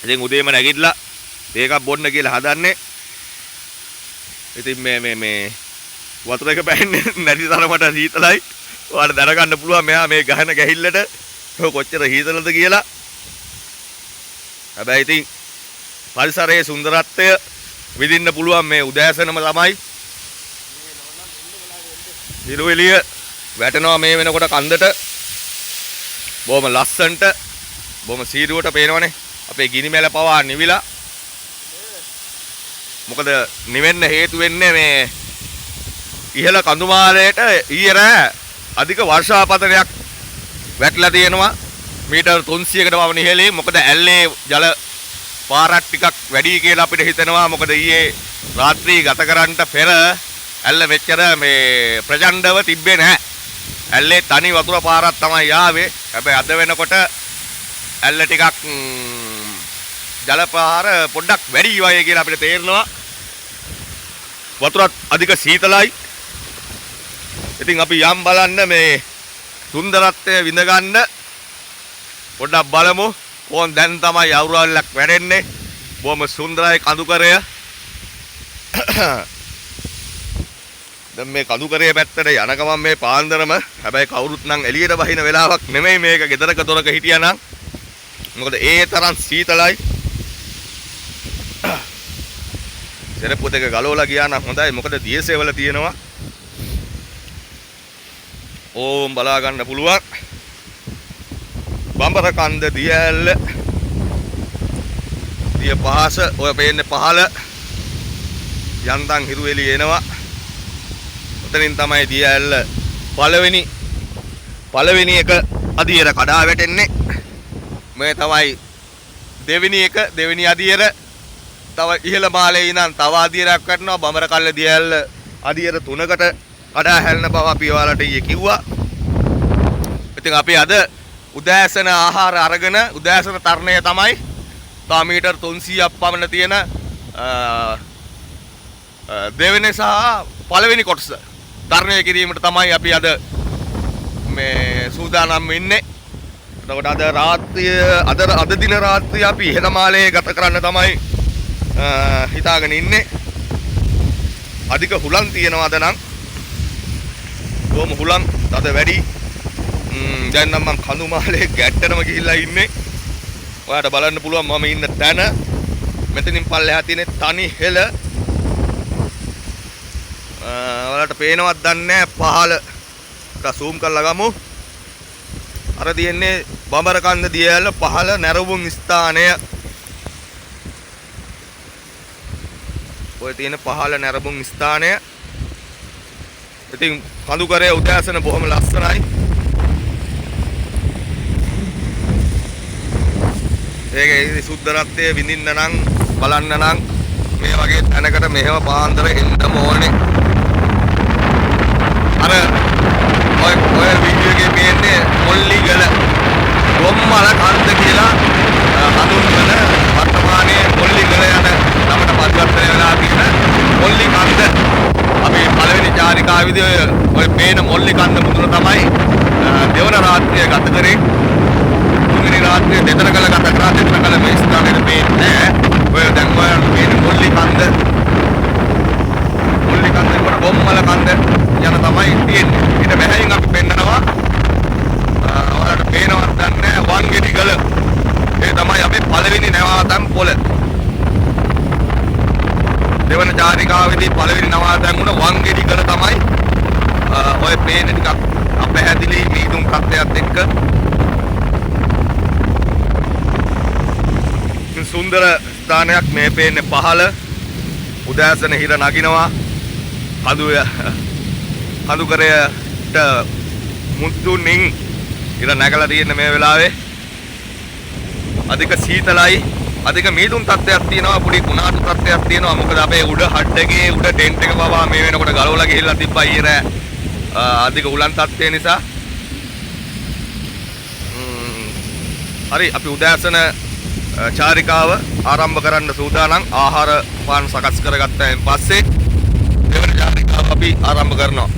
ඉතින් උදේම නැගිටලා ඒකක් බොන්න කියලා හදන්නේ. ඉතින් මේ වතුර එක බෑන්නේ නැති තරමට හීතලයි. ඔයාලට දැනගන්න පුළුවන් මෙයා මේ ගහන ගැහිල්ලට කොච්චර හීතලද කියලා. හැබැයි ඉතින් පරිසරයේ සුන්දරත්වය විඳින්න පුළුවන් මේ උදෑසනම තමයි. හිරු එළිය වැටෙනවා මේ වෙනකොට කන්දට. බොහොම ලස්සනට බොහොම සීරුවට පේනවනේ. අපේ ගිනි මැල පවා නිවිලා. මොකද නිවෙන්න හේතු වෙන්නේ මේ ඉහළ කඳුමාලයට ඊයේ රෑ අධික වර්ෂාපතනයක් වැටලා තියෙනවා. මීටර් 300කට වවන ඉහළින්. මොකද ඇල්ලේ ජල පාරක් ටිකක් වැඩි කියලා අපිට හිතෙනවා. මොකද ඊයේ රාත්‍රී ගත කරන්නට පෙර ඇල්ල මෙච්චර මේ ප්‍රචණ්ඩව තිබ්බේ නැහැ. ඇල්ලේ තනි වතුර පාරක් තමයි ආවේ. හැබැයි අද වෙනකොට ඇල්ල ටිකක් ජල පාර පොඩ්ඩක් වැඩි වගේ කියලා අපිට තේරෙනවා. වතුරත් අධික සීතලයි. ඉතින් අපි යම් බලන්න මේ සුන්දරත්වය විඳ ගන්න පොඩ්ඩක් බලමු. ඕන් දැන් තමයි අවුරල්ලක් වැඩෙන්නේ. බොහොම සුන්දරයි කඳුකරය. දැන් මේ කඳුකරය පැත්තට යන ගමන් මේ පාන්දරම හැබැයි කවුරුත් නම් එළියට බහින වෙලාවක් නෙමෙයි මේක. ගෙදරක දොරක හිටියානම් මොකද ඒ තරම් සීතලයි. සෙරප්පු දෙක ගලවලා ගියා නම් හොඳයි. මොකද දියසෙවල තියෙනවා. ඕම් බලා ගන්න පුළුවන්. බම්බරකන්ද දියැල්ල. දිය පහස ඔය පේන්නේ පහළ. යන්තම් හිරු එළිය එනවා. උතනින් තමයි දියැල්ල පළවෙනි එක අදියර කඩා වැටෙන්නේ. මේ තමයි දෙවෙනි අදියර. තව ඉහළ මාලේ ඉඳන් තව අදියරක් වටනවා. බඹරකල්ල දියැල්ල අදියර 3කට කඩා හැලෙන බව අපි ඔයාලට ඊයේ කිව්වා. ඉතින් අපි අද උදෑසන ආහාර අරගෙන උදෑසන තරණය තමයි තව මීටර් 300ක් පමණ තියෙන දෙවෙනි සහ පළවෙනි කොටස තරණය කිරීමට තමයි අපි අද මේ සූදානම් වෙන්නේ. එතකොට අද දින රාත්‍රිය අපි ඉහළ මාලේ ගත කරන්න තමයි හිතාගෙන ඉන්නේ. අධික හුලං තියෙනවා අද නම්. බොහොම හුලං අද වැඩි. දැන් නම් මම කඳුමාලේ ගැට්ටනම ගිහිල්ලා ඉන්නේ. ඔයාලට බලන්න පුළුවන් මම ඉන්න තැන. මෙතනින් පල්ලෙහා තියෙන තනි හෙල. ඔයාලට පේනවත් දන්නේ නැහැ පහළ. එක zoom කරලා ගමු. අර තියෙන්නේ බඹරකන්ද දියැල පහළ නැරඹුම් ස්ථානය. ඔය තියෙන පහළ නැරඹුම් ස්ථානය. ඉතින් කඳුකරේ උදෑසන බොහොම ලස්සනයි. ඒකේ සුන්දරත්වය විඳින්න නම් බලන්න නම් මේ වගේ තැනකට මෙහෙම පාන්දර එන්න ඕනේ. අර ඔය වීඩියෝ එකේ පේන්නේ මොල්ලිගල ගොම්මල කන්ද කියලා හඳුන්වන වර්තමානයේ මොල්ලිගල යන නමට පරිවර්තනය වෙලා තියෙන මොල්ලි කන්ද. අපි පළවෙනි චාරිකාවේදී ඔය පේන මොල්ලි කන්ද මුදුන තමයි දෙවන රාත්‍රිය ගත කරේ. තුන්වෙනි රාත්‍රිය දෙතරකල ගත කරා. දෙතරකල මේ ස්ථානයේ පේන්නේ ඔය දැන් ඔය පේන මොල්ලි කන්ද වල ගොම්මල කන්ද යන තමයි තියෙන්නේ. ඊට මෙහෙන් අපි පෙන්නනවා ඔයාලට පේනවත් නැහැ වංගෙඩිගල. ඒ තමයි අපේ පළවෙනි නවාතැන් පොළ. දෙවන චාරිකාවේදී පළවෙනි නවාතැන් වුණ වංගෙඩිගල තමයි ඔය පේන ටිකක් අපහැදිලි මීදුම් තත්ත්වයක් එක්ක සුන්දර ස්ථානයක් මේ පේන්නේ පහළ. උදෑසන හිර නගිනවා. කඳුකරයට මුතුන්ින් ඉර නැගලා තියෙන මේ වෙලාවේ අධික සීතලයි. අධික මීදුම් තත්ත්වයක් තියෙනවා. පොඩි කුණාටු තත්ත්වයක් තියෙනවා. මොකද අපේ උඩ හඩගේ උඩ ටෙන්ට් එක පවා මේ වෙනකොට ගලවලා ගිහිල්ලා තිබ්බා ඊයේ රෑ. අධික උලන් තත්ත්වය නිසා. හරි අපි උදෑසන චාරිකාව ආරම්භ කරන්න සූදානම්. ආහාර පාන සකස් කරගත්තයින් පස්සේ දෙවන චාරිකාව අපි ආරම්භ කරනවා.